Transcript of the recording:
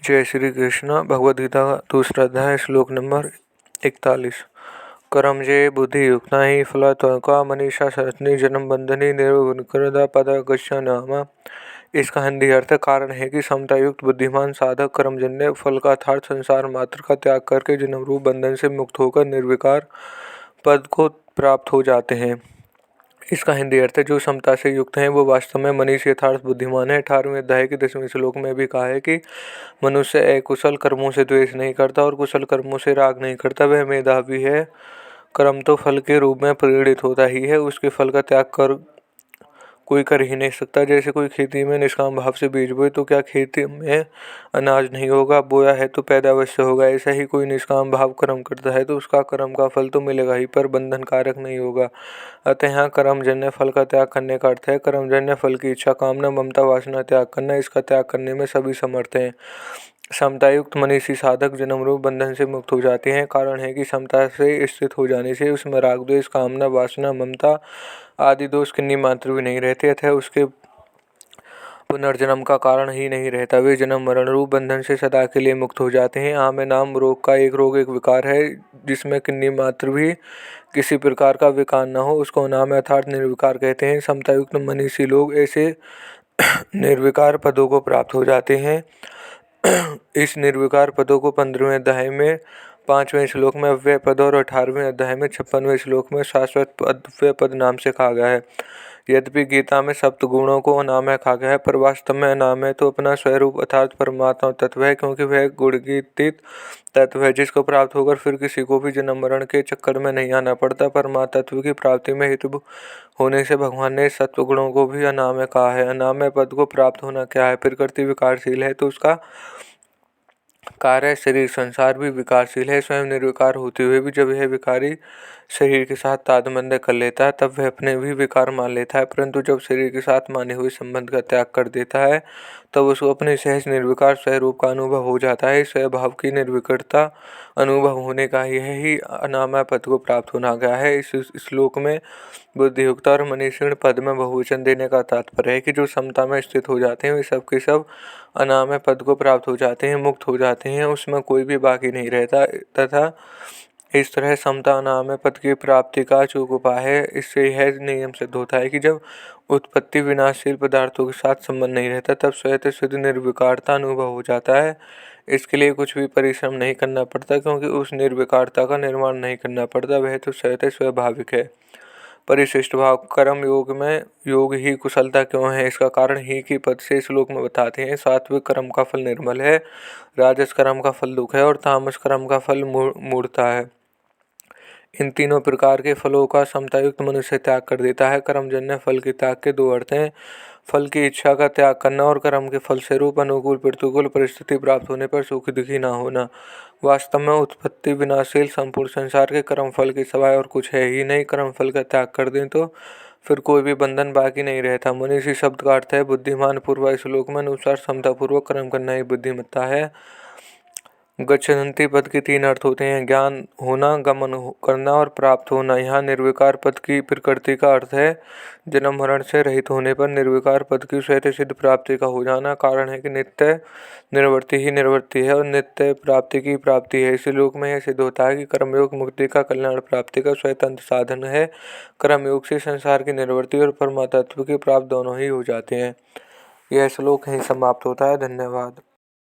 जय श्री कृष्ण। भगवद गीता दूसरा अध्याय श्लोक नंबर 41। कर्म जे बुद्धि युक्ता ही फला त्वका मनीषा सतनी जन्म बंधनी निर्विकृता पद गच्छामि। इसका हिंदी अर्थ कारण है कि समता युक्त बुद्धिमान साधक कर्मजन्य फल का अर्थात संसार मात्र का त्याग करके जन्म रूप बंधन से मुक्त होकर निर्विकार पद को प्राप्त हो जाते हैं। इसका हिंदी अर्थ है जो समता से युक्त हैं वो वास्तव में मनीष यथार्थ बुद्धिमान है। 18वें अध्याय के 10वें श्लोक में भी कहा है कि मनुष्य अकुशल कर्मों से द्वेष नहीं करता और कुशल कर्मों से राग नहीं करता। वह मेधावी है। कर्म तो फल के रूप में परिणित होता ही है, उसके फल का त्याग कर कोई कर ही नहीं सकता। जैसे कोई खेती में निष्काम भाव से बीज बोए तो क्या खेती में अनाज नहीं होगा? बोया है तो पैदा अवश्य होगा। ऐसा ही कोई निष्काम भाव कर्म करता है तो उसका कर्म का फल तो मिलेगा ही, पर बंधन कारक नहीं होगा। अतः यहाँ कर्मजन्य फल का त्याग करने का अर्थ है कर्मजन्य फल की इच्छा, कामना, ममता, वासना त्याग करना। इसका त्याग करने में सभी समर्थ हैं। समतायुक्त मनीषी साधक जन्म रूप बंधन से मुक्त हो जाते हैं। कारण है कि समता से स्थित हो जाने से उसमें राग, द्वेष, कामना, वासना, ममता आदि दोष किन्हीं मात्र भी नहीं रहते, अतः उसके पुनर्जन्म का कारण ही नहीं रहता। वे जन्म मरण रूप बंधन से सदा के लिए मुक्त हो जाते हैं। आम नाम रोग का एक रोग एक विकार है जिसमें किन्हीं मात्र भी किसी प्रकार का विकार न हो, उसको नाम अर्थात निर्विकार कहते हैं। समतायुक्त मनीषी लोग ऐसे निर्विकार पदों को प्राप्त हो जाते हैं। इस निर्विकार पदों को 15वें अध्याय में 5वें श्लोक में अव्यय पद और 18वें अध्याय में 56वें श्लोक में शाश्वत अव्यय पद नाम से कहा गया है। यद्यपि गीता में सप्त गुणों को अनामय कहा गया है, पर वास्तव में अनामय तो अपना स्वरूप अर्थात परमात्मा तत्व है, क्योंकि वह गुणगीतित तत्व है जिसको प्राप्त होकर फिर किसी को भी जन्म मरण के चक्कर में नहीं आना पड़ता। परमात्मा तत्व की प्राप्ति में हेतु होने से भगवान ने सत्व गुणों को भी अनामय कहा है। अनामय पद को प्राप्त होना क्या है? प्रकृति विकारशील है तो उसका कार्य शरीर संसार भी विकारशील है। स्वयं निर्विकार होते हुए भी जब यह विकारी शरीर के साथ तादात्म्य कर लेता है तब वह अपने भी विकार मान लेता है, परंतु जब शरीर के साथ माने हुए संबंध का त्याग कर देता है तब उसको अपने सहज निर्विकार स्वरूप का अनुभव हो जाता है। स्वभाव की निर्विकारता अनुभव होने का यही अनामय पद को प्राप्त होना गया है। इस श्लोक में बुद्धियुक्त और मनीषीण पद में बहुवचन देने का तात्पर्य है कि जो समता में स्थित हो जाते हैं वे सब के सब अनामय पद को प्राप्त हो जाते हैं, मुक्त हो जाते हैं, उसमें कोई भी बाकी नहीं रहता। तथा इस तरह समता अनामय पद की प्राप्ति का अचूक उपाय है। इससे यह नियम सिद्ध होता है कि जब उत्पत्ति विनाशशील पदार्थों के साथ संबंध नहीं रहता तब स्वतः सिद्ध निर्विकारता अनुभव हो जाता है। इसके लिए कुछ भी परिश्रम नहीं करना पड़ता, क्योंकि उस निर्विकारता का निर्माण नहीं करना पड़ता, वह तो स्वतः स्वाभाविक है। परिशिष्ट भाव कर्म योग में योग ही कुशलता क्यों है? इसका कारण ही की पद से श्लोक में बताते हैं। सात्विक कर्म का फल निर्मल है, राजस कर्म का फल दुख है और तामस कर्म का फल मूढ़ता है। इन तीनों प्रकार के फलों का समतायुक्त मनुष्य त्याग कर देता है। कर्मजन्य फल के त्याग के दो अर्थ हैं, फल की इच्छा का त्याग करना और कर्म के फल स्वरूप अनुकूल प्रतिकूल परिस्थिति प्राप्त होने पर सुखी दुखी न होना। वास्तव में उत्पत्ति विनाशशील संपूर्ण संसार के कर्म फल के सिवाय और कुछ है ही नहीं। कर्म फल का त्याग कर दें तो फिर कोई भी बंधन बाकी नहीं रहता। मनीषी शब्द का अर्थ है बुद्धिमान। पूर्व श्लोक में अनुसार समतापूर्वक कर्म करना ही बुद्धिमत्ता है। गच्छन्ति पद के तीन अर्थ होते हैं, ज्ञान होना, गमन करना और प्राप्त होना। यहाँ निर्विकार पद की प्रकृति का अर्थ है जन्म मरण से रहित होने पर निर्विकार पद की स्वतः सिद्ध प्राप्ति का हो जाना। कारण है कि नित्य निर्वर्ती ही निर्वर्ती है और नित्य प्राप्ति की प्राप्ति है। इसी लोक में यह सिद्ध होता है कि कर्मयोग मुक्ति का कल्याण प्राप्ति का स्वतंत्र साधन है। कर्मयोग से संसार की निर्वर्ती और परमात्मा तत्व की प्राप्त दोनों ही हो जाते हैं। यह श्लोक यहीं समाप्त होता है। धन्यवाद।